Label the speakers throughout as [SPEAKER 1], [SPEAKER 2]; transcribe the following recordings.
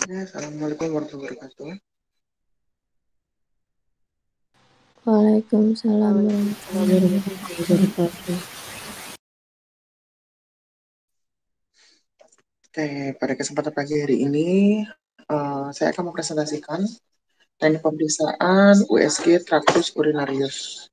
[SPEAKER 1] Ya, Assalamualaikum warahmatullahi wabarakatuh.
[SPEAKER 2] Waalaikumsalam warahmatullahi wabarakatuh.
[SPEAKER 1] Oke, pada kesempatan pagi hari ini, saya akan mempresentasikan teknik pemeriksaan USG Tractus urinarius.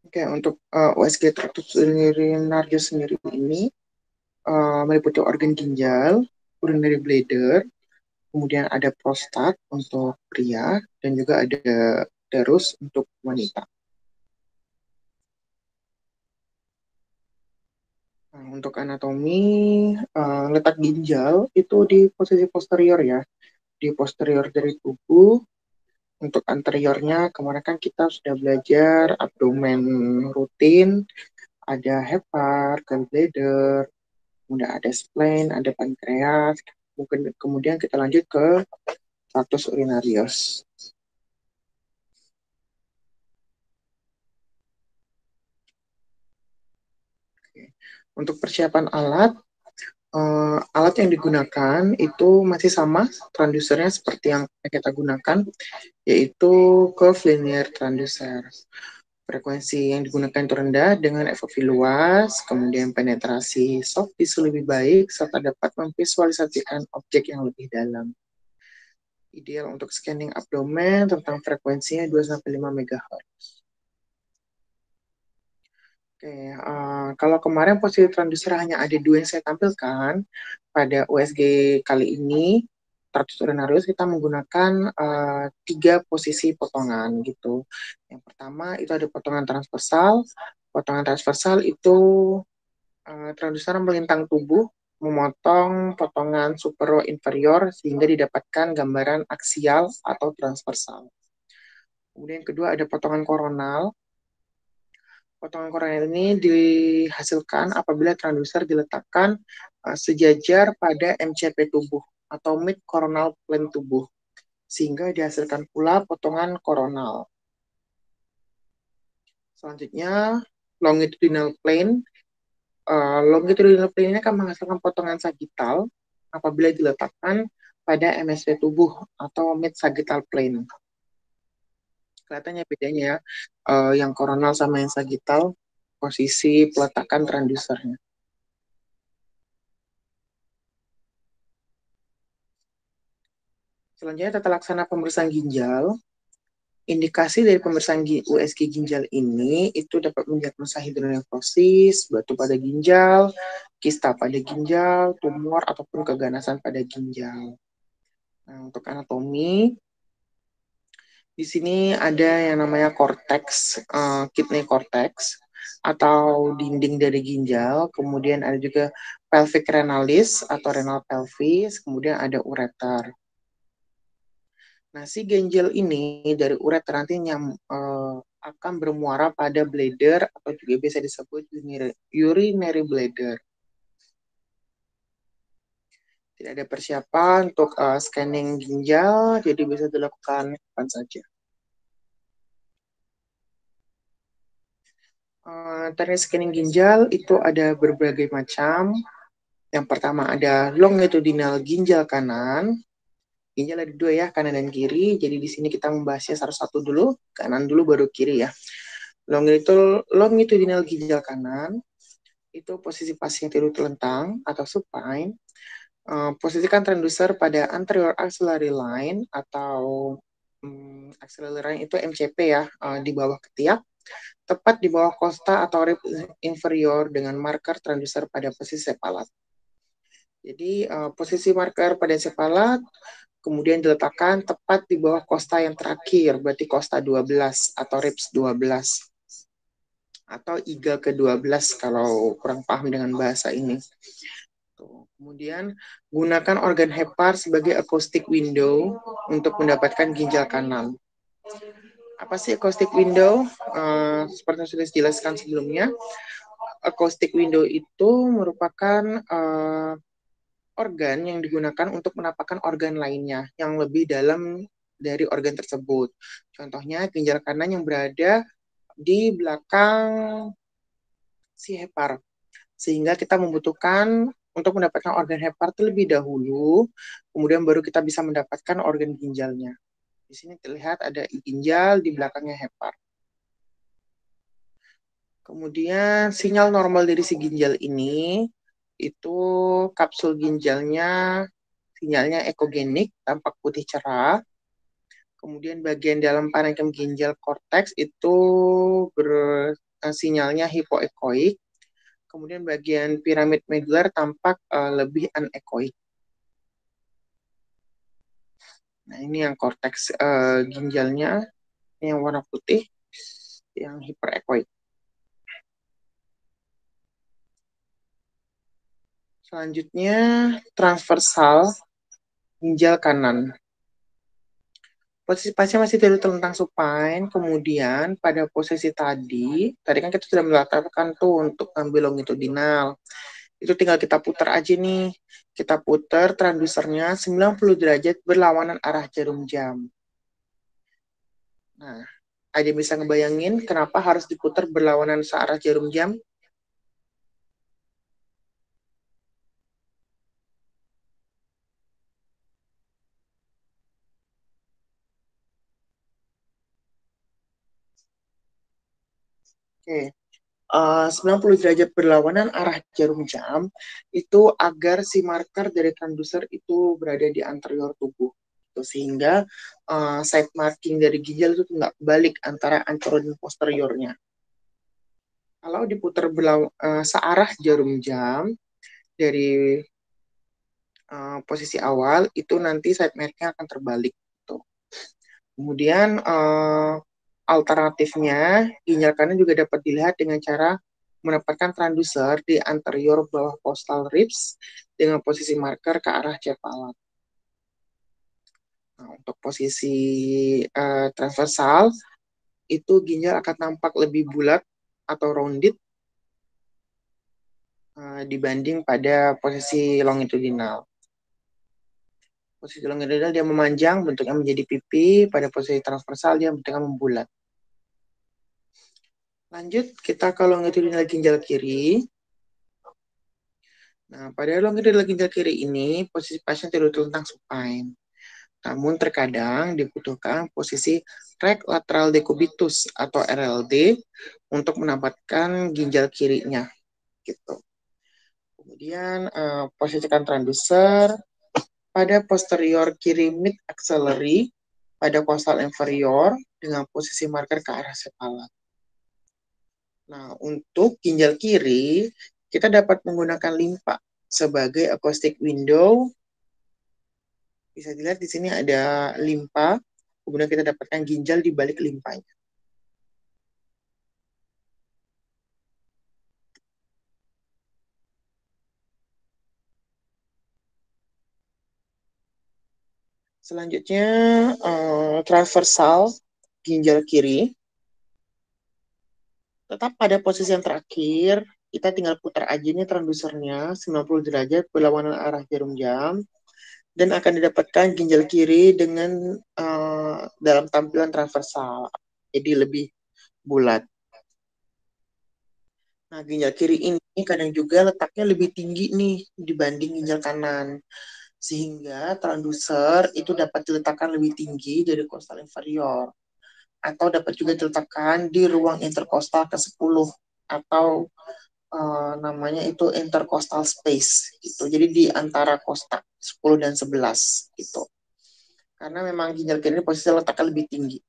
[SPEAKER 1] Oke, untuk USG Tractus urinarius sendiri ini meliputi organ ginjal, urinary bladder, kemudian ada prostat untuk pria, dan juga ada uterus untuk wanita. Nah, untuk anatomi, letak ginjal itu di posisi posterior ya, di posterior dari tubuh. Untuk anteriornya, kemarin kan kita sudah belajar abdomen rutin, ada hepar, gallbladder, kemudian ada spleen, ada pankreas. Mungkin kemudian kita lanjut ke tractus urinarius. Untuk persiapan alat, alat yang digunakan itu masih sama transducernya seperti yang kita gunakan, yaitu curved linear transducer. Frekuensi yang digunakan itu rendah dengan FOV luas, kemudian penetrasi soft tissue lebih baik, serta dapat memvisualisasikan objek yang lebih dalam. Ideal untuk scanning abdomen tentang frekuensinya 2-5 MHz. Oke, kalau kemarin posisi transducer hanya ada dua yang saya tampilkan, pada USG kali ini, Tractus urinarius kita menggunakan tiga posisi potongan gitu. Yang pertama itu ada potongan transversal. Potongan transversal itu transducer melintang tubuh, memotong potongan supero inferior sehingga didapatkan gambaran aksial atau transversal. Kemudian yang kedua ada potongan koronal. Potongan koronal ini dihasilkan apabila transducer diletakkan sejajar pada MCP tubuh atau mid coronal plane tubuh, sehingga dihasilkan pula potongan koronal. Selanjutnya, longitudinal plane. Longitudinal plane ini akan menghasilkan potongan sagittal apabila diletakkan pada MSP tubuh atau mid sagittal plane. Kelihatannya bedanya ya, yang koronal sama yang sagittal, posisi peletakan transducernya. Selanjutnya tata laksana pemeriksaan ginjal. Indikasi dari pemeriksaan USG ginjal ini itu dapat mendiagnosa hidronefrosis, batu pada ginjal, kista pada ginjal, tumor ataupun keganasan pada ginjal. Nah, untuk anatomi, di sini ada yang namanya cortex, kidney cortex atau dinding dari ginjal, kemudian ada juga pelvic renalis atau renal pelvis, kemudian ada ureter. Nah, si ginjal ini dari ureter nanti akan bermuara pada bladder atau juga bisa disebut urinary bladder. Tidak ada persiapan untuk scanning ginjal, jadi bisa dilakukan kapan saja. Teknik scanning ginjal itu ada berbagai macam. Yang pertama ada longitudinal ginjal kanan. Ginjal ada dua ya, kanan dan kiri. Jadi di sini kita membahasnya satu-satu dulu, kanan dulu baru kiri ya. Longitudinal ginjal kanan itu posisi pasien tidur telentang atau supine. Posisikan transducer pada anterior axillary line atau axillary line itu MCP ya, di bawah ketiak, tepat di bawah costa atau rib inferior dengan marker transducer pada posisi sepalat. Jadi posisi marker pada sepalat kemudian diletakkan tepat di bawah costa yang terakhir, berarti costa 12 atau ribs 12 atau iga ke-12 kalau kurang paham dengan bahasa ini. Kemudian gunakan organ hepar sebagai acoustic window untuk mendapatkan ginjal kanan. Apa sih acoustic window? Seperti yang sudah dijelaskan sebelumnya, acoustic window itu merupakan organ yang digunakan untuk menampakkan organ lainnya yang lebih dalam dari organ tersebut. Contohnya ginjal kanan yang berada di belakang si hepar. Sehingga kita membutuhkan untuk mendapatkan organ hepar terlebih dahulu, kemudian baru kita bisa mendapatkan organ ginjalnya. Di sini terlihat ada ginjal, di belakangnya hepar. Kemudian sinyal normal dari si ginjal ini, itu kapsul ginjalnya, sinyalnya ekogenik, tampak putih cerah. Kemudian bagian dalam parenkim ginjal korteks itu sinyalnya hipoekoik. Kemudian bagian piramid medular tampak lebih anekoik. Nah, ini yang korteks ginjalnya, ini yang warna putih, yang hiperekoik. Selanjutnya, transversal ginjal kanan. Posisi pasien masih tidur telentang supine, kemudian pada posisi tadi kan kita sudah melakukan tuh untuk ambil longitudinal. Itu tinggal kita putar aja nih. Kita putar transdusernya 90 derajat berlawanan arah jarum jam. Nah, ada yang bisa ngebayangin kenapa harus diputar berlawanan searah jarum jam? Oke. 90 derajat berlawanan arah jarum jam itu agar si marker dari transducer itu berada di anterior tubuh. Sehingga side marking dari ginjal itu nggak balik antara anterior dan posteriornya. Kalau diputar searah jarum jam dari posisi awal, itu nanti side marking akan terbalik. Gitu. Kemudian alternatifnya, ginjal kanan juga dapat dilihat dengan cara menempatkan transducer di anterior bawah costal ribs dengan posisi marker ke arah cepalat. Nah, untuk posisi transversal, itu ginjal akan tampak lebih bulat atau rounded dibanding pada posisi longitudinal. Posisi longitudinal dia memanjang, bentuknya menjadi pipi. Pada posisi transversal dia bentuknya membulat. Lanjut, kita ke longitudinal ginjal kiri. Nah, pada longitudinal ginjal kiri ini, posisi pasien tidur telentang supine. Namun terkadang dibutuhkan posisi rect lateral decubitus atau RLD untuk mendapatkan ginjal kirinya. Gitu. Kemudian posisikan transducer pada posterior kiri mid axillary pada costal inferior dengan posisi marker ke arah sepalat. Nah, untuk ginjal kiri, kita dapat menggunakan limpa sebagai acoustic window. Bisa dilihat di sini ada limpa, kemudian kita dapatkan ginjal di balik limpanya. Selanjutnya, transversal ginjal kiri. Tetap pada posisi yang terakhir, kita tinggal putar aja nih transdusernya 90 derajat berlawanan arah jarum jam dan akan didapatkan ginjal kiri dengan dalam tampilan transversal, jadi lebih bulat. Nah, ginjal kiri ini kadang juga letaknya lebih tinggi nih dibanding ginjal kanan. Sehingga transducer itu dapat diletakkan lebih tinggi dari costal inferior. Atau dapat juga diletakkan di ruang intercostal ke-10 atau namanya itu intercostal space gitu. Jadi di antara kostak 10 dan 11 gitu. Karena memang ginjal kiri ini posisi letaknya lebih tinggi.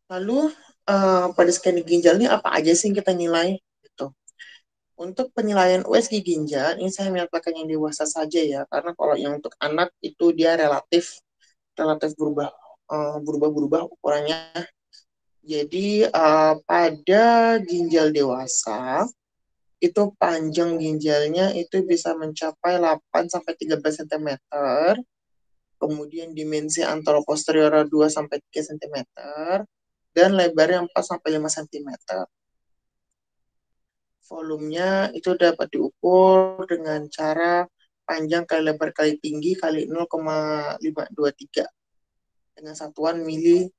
[SPEAKER 1] Lalu pada scanning ginjal ini apa aja sih yang kita nilai gitu. Untuk penilaian USG ginjal ini saya melakukan yang dewasa saja ya, karena kalau yang untuk anak itu dia relatif berubah ukurannya. Jadi pada ginjal dewasa itu panjang ginjalnya itu bisa mencapai 8 sampai 13 cm. kemudian dimensi anteroposterior 2-3 cm, dan lebarnya 4-5 cm. Volumenya itu dapat diukur dengan cara panjang kali lebar kali tinggi kali 0,523 dengan satuan mililiter.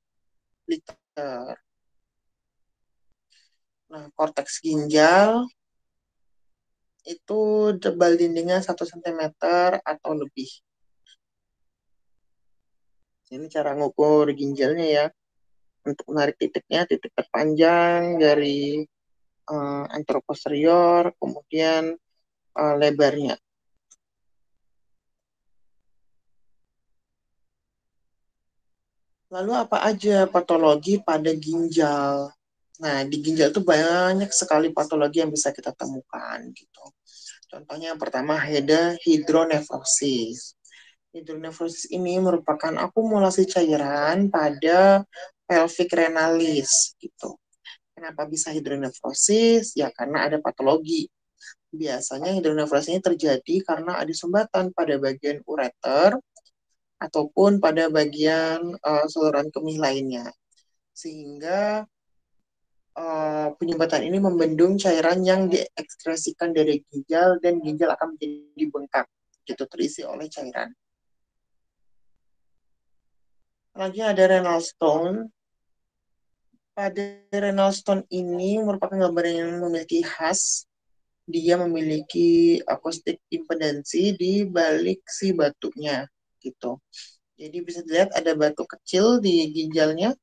[SPEAKER 1] Nah, korteks ginjal itu tebal dindingnya 1 cm atau lebih. Ini cara ngukur ginjalnya ya. Untuk menarik titiknya, titik terpanjang dari anteroposterior, kemudian lebarnya. Lalu apa aja patologi pada ginjal? Nah, di ginjal itu banyak sekali patologi yang bisa kita temukan gitu. Contohnya yang pertama hidronefrosis. Hidronefrosis ini merupakan akumulasi cairan pada pelvic renalis gitu. Kenapa bisa hidronefrosis? Ya karena ada patologi. Biasanya hidronefrosis ini terjadi karena ada sumbatan pada bagian ureter ataupun pada bagian saluran kemih lainnya. Sehingga penyumbatan ini membendung cairan yang diekskresikan dari ginjal dan ginjal akan menjadi bengkak, gitu terisi oleh cairan. Lagi ada renal stone. Pada renal stone ini merupakan gambar yang memiliki khas. Dia memiliki akustik impedansi di balik si batunya, gitu. Jadi bisa dilihat ada batu kecil di ginjalnya.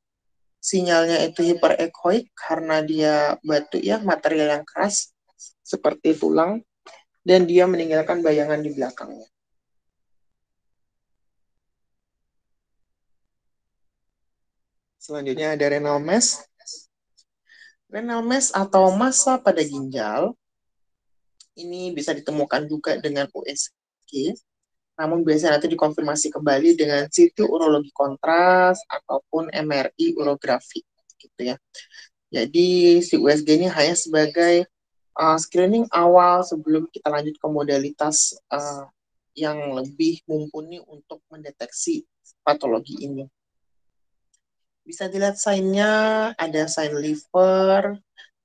[SPEAKER 1] Sinyalnya itu hiperechoic karena dia batu ya, material yang keras seperti tulang, dan dia meninggalkan bayangan di belakangnya. Selanjutnya ada renal mass. Renal mass atau massa pada ginjal ini bisa ditemukan juga dengan USG, namun biasanya nanti dikonfirmasi kembali dengan CT urologi kontras ataupun MRI urografi gitu ya. Jadi si USG ini hanya sebagai screening awal sebelum kita lanjut ke modalitas yang lebih mumpuni untuk mendeteksi patologi ini. Bisa dilihat sign-nya, ada sign liver,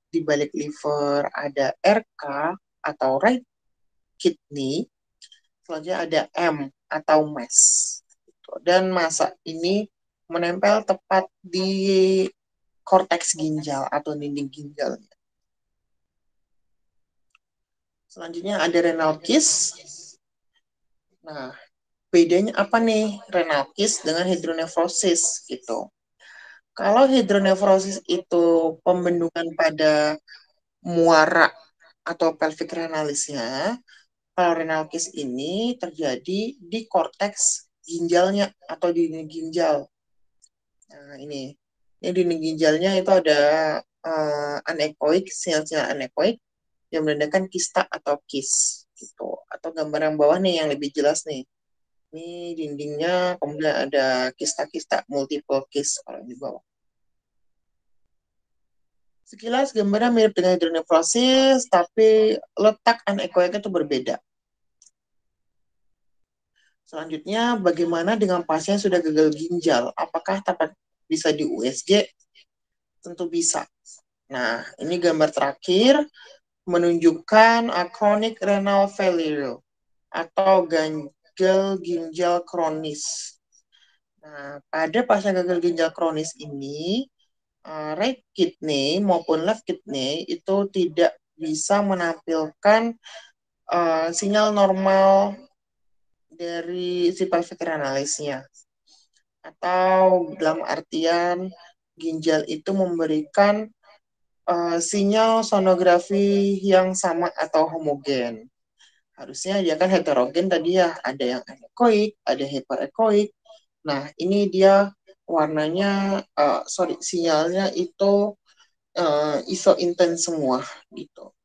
[SPEAKER 1] di balik liver ada RK atau right kidney, selanjutnya ada M atau mass. Dan massa ini menempel tepat di korteks ginjal atau dinding ginjal. Selanjutnya ada renal cyst. Nah, bedanya apa nih renal cyst dengan hidronefrosis gitu? Kalau hidronefrosis itu pembendungan pada muara atau pelvic renalisnya, kalau renal cyst ini terjadi di korteks ginjalnya atau di dinding ginjal. Nah, ini dinding ginjalnya itu ada anekoik, sinyal-sinyal anekoik yang menandakan kista atau kis gitu. Atau gambar yang bawah nih yang lebih jelas nih. Ini dindingnya, kemudian ada kista-kista, multiple kis kalau di bawah. Sekilas gambarnya mirip dengan hidronefrosis, tapi letak anekoiknya itu berbeda. Selanjutnya, bagaimana dengan pasien yang sudah gagal ginjal? Apakah dapat bisa di USG? Tentu bisa. Nah, ini gambar terakhir menunjukkan chronic renal failure atau gagal ginjal kronis. Nah, pada pasien gagal ginjal kronis ini, right kidney maupun left kidney itu tidak bisa menampilkan sinyal normal dari si pelvic renalisnya. Atau dalam artian ginjal itu memberikan sinyal sonografi yang sama atau homogen. Harusnya dia kan heterogen tadi ya, ada yang anekoik, ada hyperechoic. Nah, ini dia warnanya, sinyalnya itu iso intens semua gitu.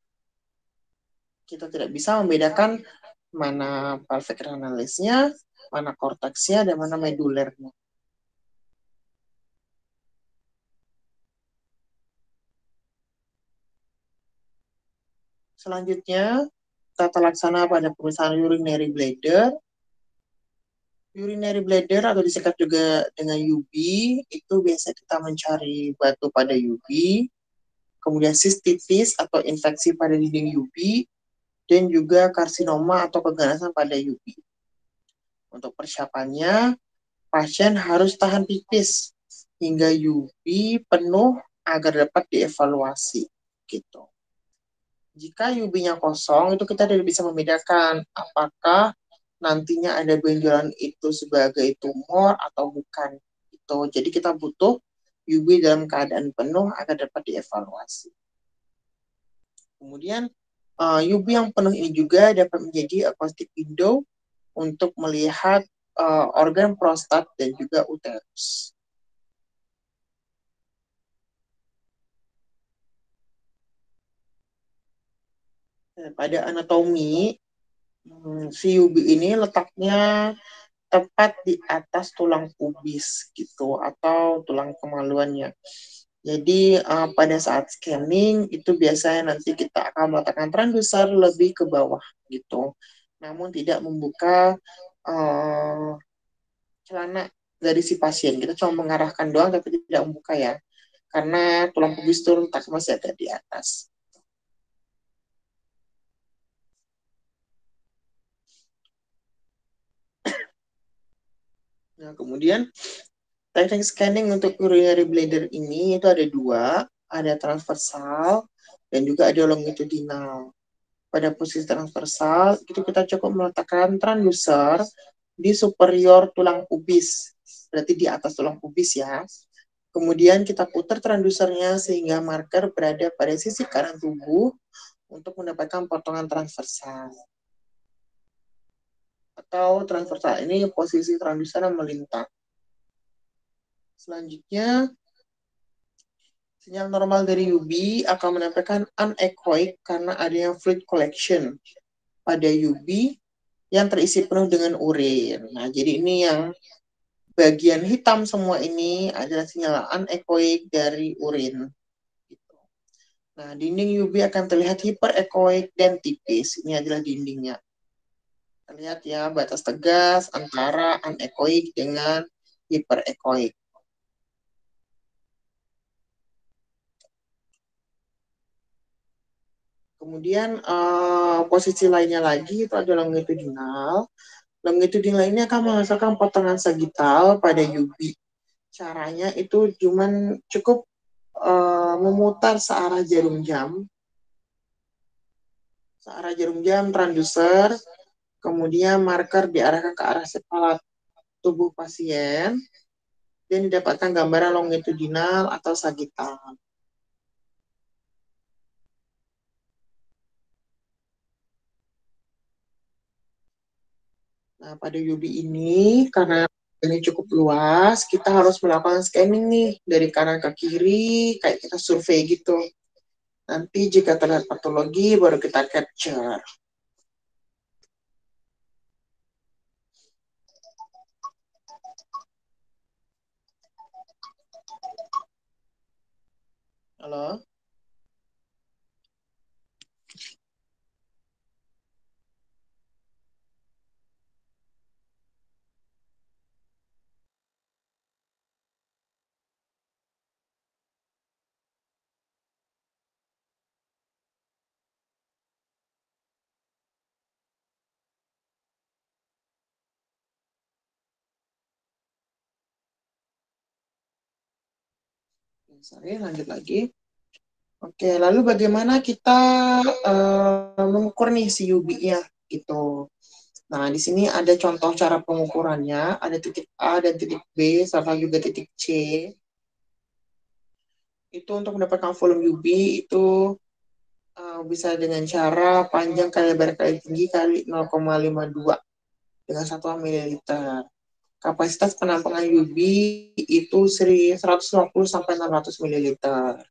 [SPEAKER 1] Kita tidak bisa membedakan mana pelvic renalisnya, mana korteksnya, dan mana medulernya. Selanjutnya, tata laksana pada pemeriksaan urinary bladder. Urinary bladder atau disingkat juga dengan UB, itu biasa kita mencari batu pada UB, kemudian sistitis atau infeksi pada dinding UB, dan juga karsinoma atau keganasan pada UB. Untuk persiapannya, pasien harus tahan pipis hingga UB penuh agar dapat dievaluasi. Gitu. Jika UB-nya kosong, itu kita tidak bisa membedakan apakah nantinya ada benjolan itu sebagai tumor atau bukan. Gitu. Jadi kita butuh UB dalam keadaan penuh agar dapat dievaluasi. Kemudian UB yang penuh ini juga dapat menjadi acoustic window untuk melihat organ prostat dan juga uterus. Pada anatomi, si UB ini letaknya tepat di atas tulang pubis gitu atau tulang kemaluannya. Jadi pada saat scanning itu biasanya nanti kita akan meletakkan transducer lebih ke bawah gitu. Namun tidak membuka celana dari si pasien. Kita cuma mengarahkan doang tapi tidak membuka ya. Karena tulang pubis itu letak masih agak di atas. Nah, kemudian teknik scanning untuk urinary bladder ini itu ada dua, ada transversal dan juga ada longitudinal. Pada posisi transversal, itu kita cukup meletakkan transducer di superior tulang pubis, berarti di atas tulang pubis ya. Kemudian kita putar transducernya sehingga marker berada pada sisi kanan tubuh untuk mendapatkan potongan transversal. Atau transversal ini posisi transducer yang melintang. Selanjutnya, sinyal normal dari UB akan menampilkan anechoic karena adanya fluid collection pada UB yang terisi penuh dengan urin. Nah, jadi ini yang bagian hitam semua ini adalah sinyal anechoic dari urin. Nah, dinding UB akan terlihat hyperechoic dan tipis. Ini adalah dindingnya. Lihat ya, batas tegas antara anechoic dengan hyperechoic. Kemudian posisi lainnya lagi itu adalah longitudinal. Longitudinal ini akan menghasilkan potongan sagital pada UB. Caranya itu cukup memutar searah jarum jam transducer, kemudian marker diarahkan ke arah sepalat tubuh pasien dan didapatkan gambaran longitudinal atau sagital. Nah, pada UB ini, karena ini cukup luas, kita harus melakukan scanning nih, dari kanan ke kiri, kayak kita survei gitu. Nanti jika terlihat patologi, baru kita capture. Halo? Sorry, lanjut lagi. Oke, lalu bagaimana kita mengukur nih si UB-nya gitu. Nah, di sini ada contoh cara pengukurannya, ada titik A dan titik B, serta juga titik C. Itu untuk mendapatkan volume UB itu bisa dengan cara panjang kali lebar kali tinggi kali 0,52 dengan satuan mililiter. Kapasitas penampungan UB itu 150 sampai 600 mililiter.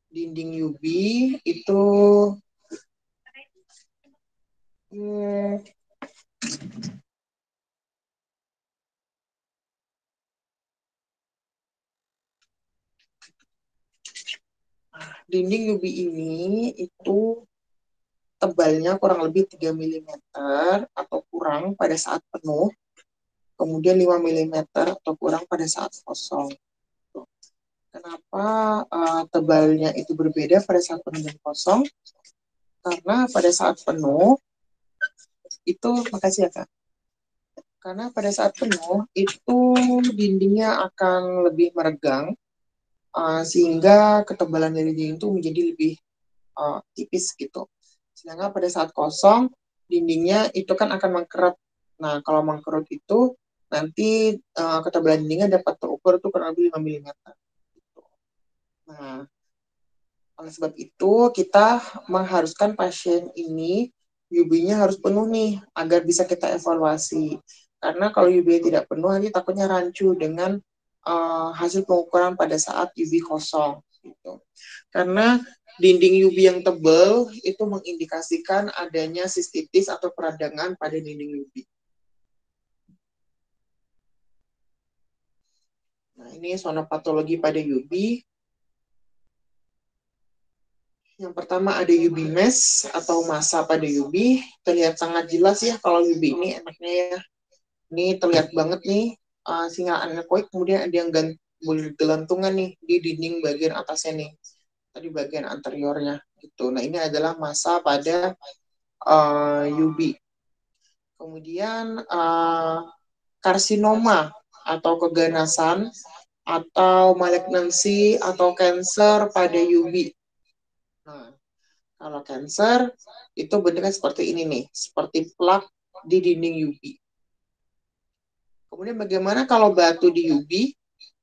[SPEAKER 1] Dinding UB itu dinding UB ini itu tebalnya kurang lebih 3 mm atau kurang pada saat penuh. kemudian 5 mm atau kurang pada saat kosong. Kenapa tebalnya itu berbeda pada saat penuh dan kosong? Karena pada saat penuh itu, makasih ya Kak, karena pada saat penuh itu dindingnya akan lebih meregang, sehingga ketebalan dari dinding itu menjadi lebih tipis gitu. Sedangkan pada saat kosong, dindingnya itu kan akan mengkerut. Nah, kalau mengkerut itu nanti ketebalan dindingnya dapat terukur tuh kurang lebih 5 mm. Nah, oleh sebab itu kita mengharuskan pasien ini UB-nya harus penuh nih agar bisa kita evaluasi. Karena kalau UB tidak penuh nanti takutnya rancu dengan hasil pengukuran pada saat UB kosong gitu. Karena dinding UB yang tebal itu mengindikasikan adanya sistitis atau peradangan pada dinding UB. Nah, ini sonopatologi pada UB. Yang pertama ada UB mesh atau massa pada UB. Terlihat sangat jelas ya kalau UB ini enaknya ya. Ini terlihat banget nih sinyal anekoik, kemudian ada yang gelantungan nih di dinding bagian atasnya nih. Tadi bagian anteriornya gitu. Nah, ini adalah massa pada UB. Kemudian karsinoma atau keganasan atau malignansi atau cancer pada UB. Nah, kalau cancer itu bentuknya seperti ini nih, seperti plak di dinding UB. Kemudian bagaimana kalau batu di UB?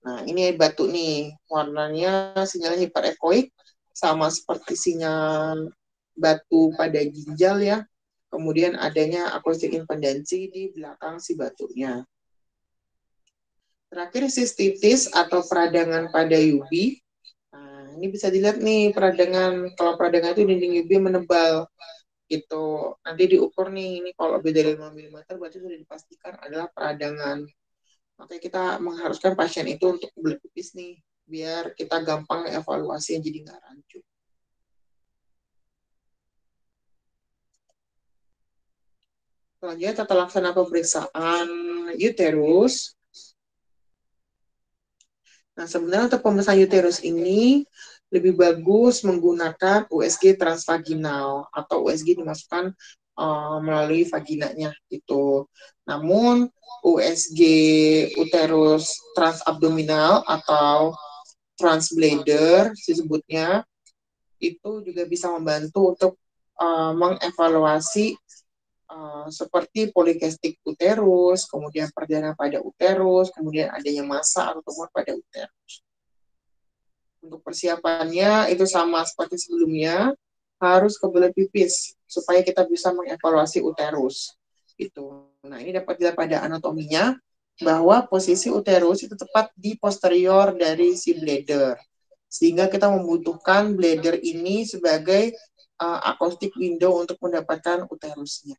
[SPEAKER 1] Nah, ini batu nih, warnanya sinyalnya hiperekoik, sama seperti sinyal batu pada ginjal ya. Kemudian adanya akustik impedansi di belakang si batunya. Terakhir sistitis atau peradangan pada UB. Nah, ini bisa dilihat nih peradangan, kalau peradangan itu dinding UB menebal gitu. Nanti diukur nih, ini kalau lebih dari 5 mm berarti sudah dipastikan adalah peradangan. Makanya kita mengharuskan pasien itu untuk belit pipis nih, biar kita gampang evaluasi jadi nggak rancu. Selanjutnya tata laksana pemeriksaan uterus. Nah, sebenarnya untuk pemeriksaan uterus ini lebih bagus menggunakan USG transvaginal atau USG dimasukkan melalui vaginanya gitu. Namun USG uterus transabdominal atau transbladder disebutnya itu juga bisa membantu untuk mengevaluasi seperti polikistik uterus, kemudian perdana pada uterus, kemudian adanya massa atau tumor pada uterus. Untuk persiapannya itu sama seperti sebelumnya, harus kebelet pipis supaya kita bisa mengevaluasi uterus. Itu. Nah, ini dapat dilihat pada anatominya bahwa posisi uterus itu tepat di posterior dari si bladder. Sehingga kita membutuhkan bladder ini sebagai acoustic window untuk mendapatkan uterusnya.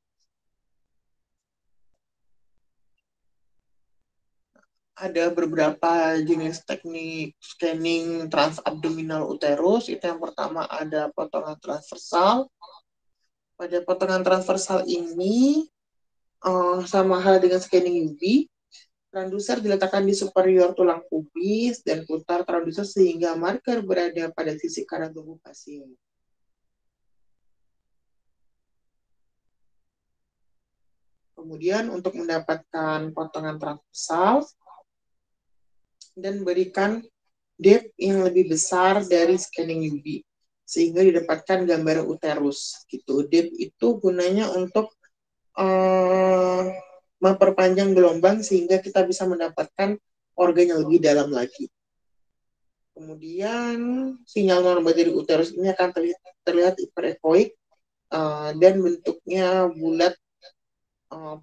[SPEAKER 1] Ada beberapa jenis teknik scanning transabdominal uterus. Itu yang pertama ada potongan transversal. Pada potongan transversal ini sama hal dengan scanning UV, transducer diletakkan di superior tulang pubis dan putar transducer sehingga marker berada pada sisi kanan tubuh pasien. Kemudian untuk mendapatkan potongan transversal dan berikan depth yang lebih besar dari scanning UV sehingga didapatkan gambar uterus gitu. Depth itu gunanya untuk memperpanjang gelombang sehingga kita bisa mendapatkan organ yang lebih dalam lagi. Kemudian sinyal normal dari uterus ini akan terlihat hiperekoik dan bentuknya bulat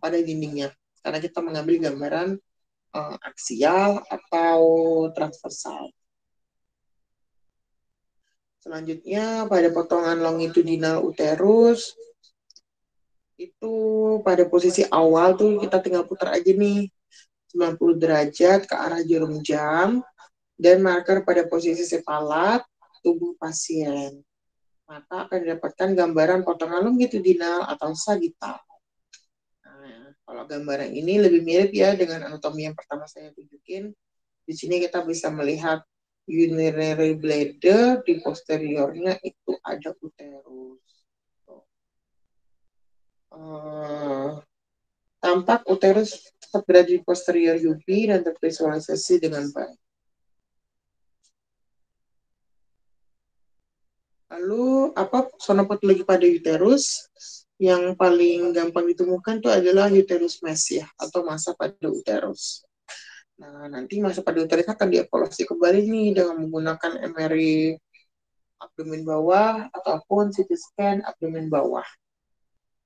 [SPEAKER 1] pada dindingnya karena kita mengambil gambaran aksial atau transversal. Selanjutnya pada potongan longitudinal uterus itu pada posisi awal tuh kita tinggal putar aja nih 90 derajat ke arah jarum jam dan marker pada posisi sepalat tubuh pasien. Maka akan didapatkan gambaran potongan longitudinal atau sagittal. Nah, Kalau gambaran ini lebih mirip ya dengan anatomi yang pertama saya tunjukin. Di sini kita bisa melihat urinary bladder, di posteriornya itu ada uterus. Uh, Tampak uterus tetap berada di posterior UB dan tervisualisasi dengan baik. Lalu apa sonopatologi pada uterus? Yang paling gampang ditemukan itu adalah uterus mass ya, atau massa pada uterus. Nah, nanti massa pada uterus akan dievaluasi kembali nih dengan menggunakan MRI abdomen bawah ataupun CT scan abdomen bawah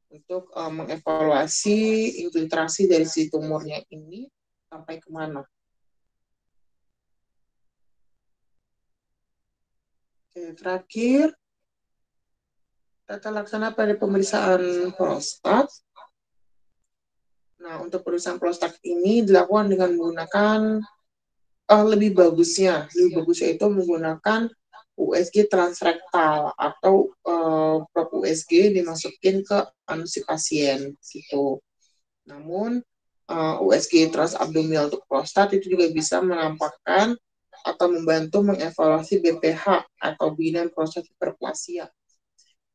[SPEAKER 1] untuk mengevaluasi infiltrasi dari si tumornya ini sampai kemana. Oke, terakhir, tata laksana pada pemeriksaan prostat. Nah, untuk pemeriksaan prostat ini dilakukan dengan menggunakan lebih bagusnya itu menggunakan USG transrektal atau probe USG dimasukin ke anus si pasien gitu. Namun USG transabdominal untuk prostat itu juga bisa menampakkan atau membantu mengevaluasi BPH atau benign prostate hyperplasia.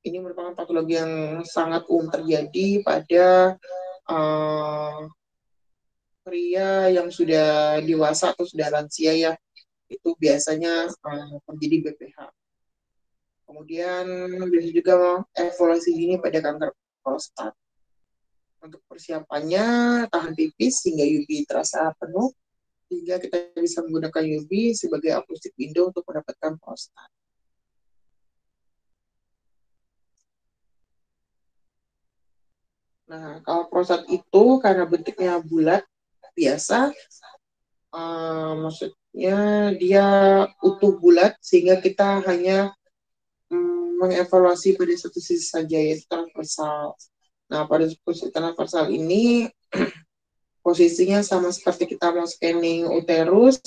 [SPEAKER 1] Ini merupakan patologi yang sangat umum terjadi pada pria yang sudah dewasa atau sudah lansia ya, itu biasanya terjadi BPH. Kemudian bisa juga evaluasi dini pada kanker prostat. Untuk persiapannya, tahan pipis hingga UV terasa penuh, sehingga kita bisa menggunakan UV sebagai acoustic window untuk mendapatkan prostat. Nah, kalau prostat itu karena bentuknya bulat biasa, maksudnya dia utuh bulat sehingga kita hanya mengevaluasi pada satu sisi saja yaitu transversal. Nah, pada posisi transversal ini posisinya sama seperti kita mau scanning uterus,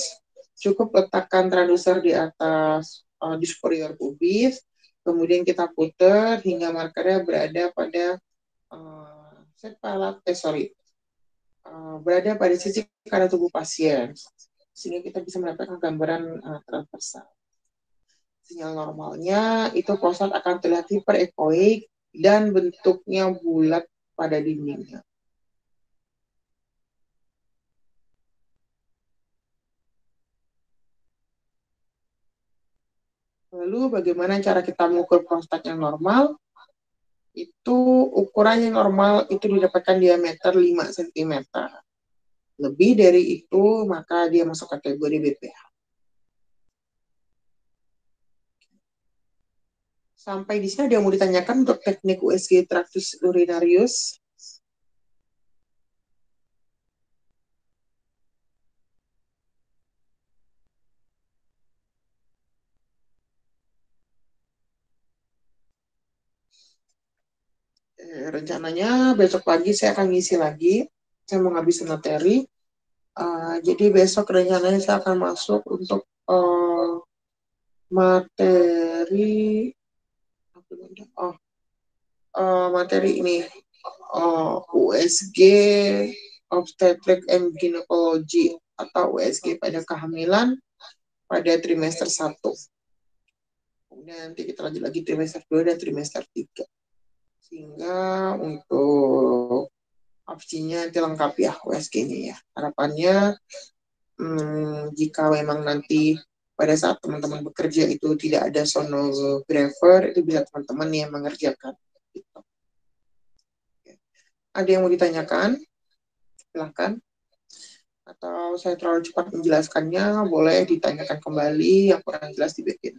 [SPEAKER 1] cukup letakkan transducer di atas di superior pubis, kemudian kita putar hingga markernya berada pada berada pada sisi kanan tubuh pasien, sehingga kita bisa mendapatkan gambaran transversal. Sinyal normalnya itu prostat akan terlihat hiperekoik dan bentuknya bulat pada dindingnya. Lalu bagaimana cara kita mengukur prostat yang normal? Itu ukurannya normal itu didapatkan diameter 5 cm. Lebih dari itu maka dia masuk kategori BPH. Sampai di sini ada yang mau ditanyakan untuk teknik USG tractus urinarius? Rencananya besok pagi saya akan ngisi lagi. Saya mau ngabisin materi. Jadi besok rencananya saya akan masuk untuk materi materi ini USG obstetric and gynecology atau USG pada kehamilan pada trimester 1. Kemudian nanti kita lanjut lagi trimester 2 dan trimester 3. Sehingga untuk opsinya nanti lengkap ya USG-nya ya. Harapannya jika memang nanti pada saat teman-teman bekerja itu tidak ada sonografer, itu bisa teman-teman yang mengerjakan. Gitu. Ada yang mau ditanyakan? Silahkan. Atau saya terlalu cepat menjelaskannya, boleh ditanyakan kembali yang kurang jelas di bagian.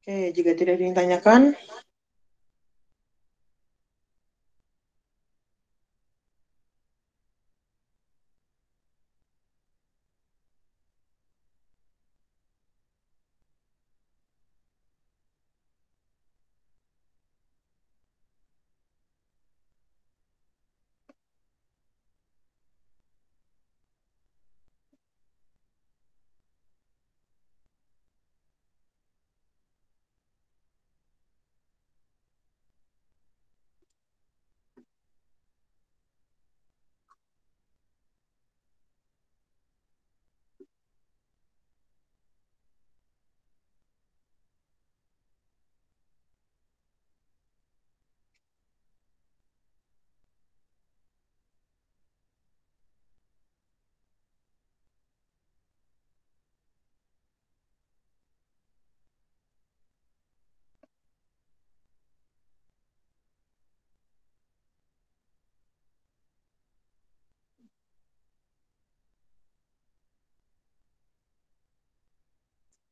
[SPEAKER 1] Oke, jika tidak ada yang ditanyakan,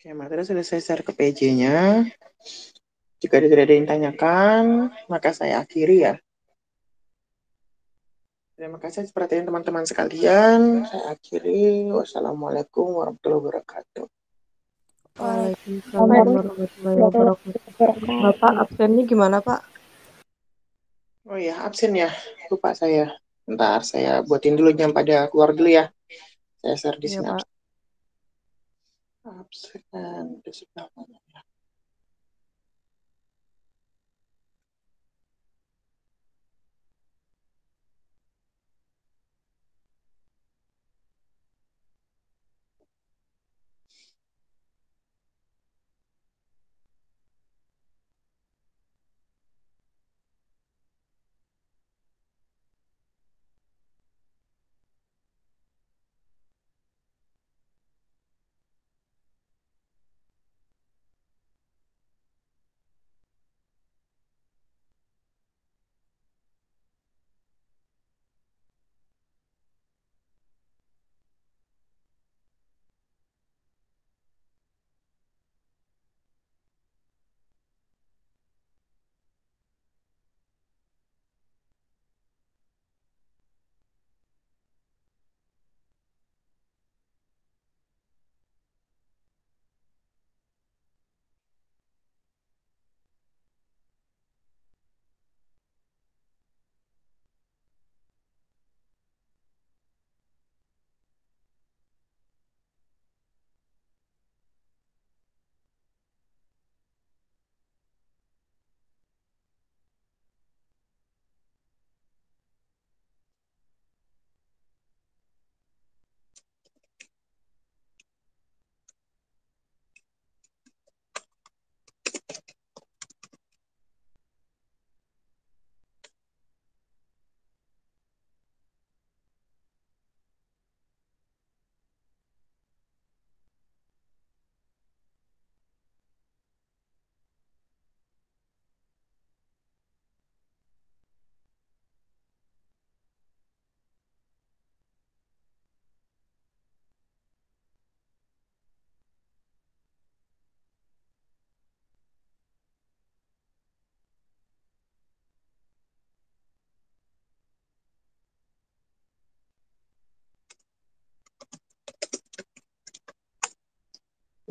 [SPEAKER 1] oke, materi sudah saya share ke PJ-nya. Jika tidak ada yang ditanyakan, maka saya akhiri ya. Terima kasih atas perhatian teman-teman sekalian. Saya akhiri. Wassalamualaikum warahmatullahi wabarakatuh.
[SPEAKER 2] Waalaikumsalam warahmatullahi wabarakatuh. Bapak absennya gimana, Pak?
[SPEAKER 1] Oh ya, absen ya. Lupa saya. Ntar saya buatin dulu jam pada keluar dulu ya. Saya share di
[SPEAKER 2] Iya,
[SPEAKER 1] sini
[SPEAKER 2] Pak.
[SPEAKER 1] absen. Absen. Di sebelah mana?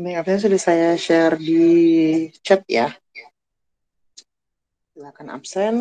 [SPEAKER 1] Ini absen sudah saya share di chat ya. Silakan absen.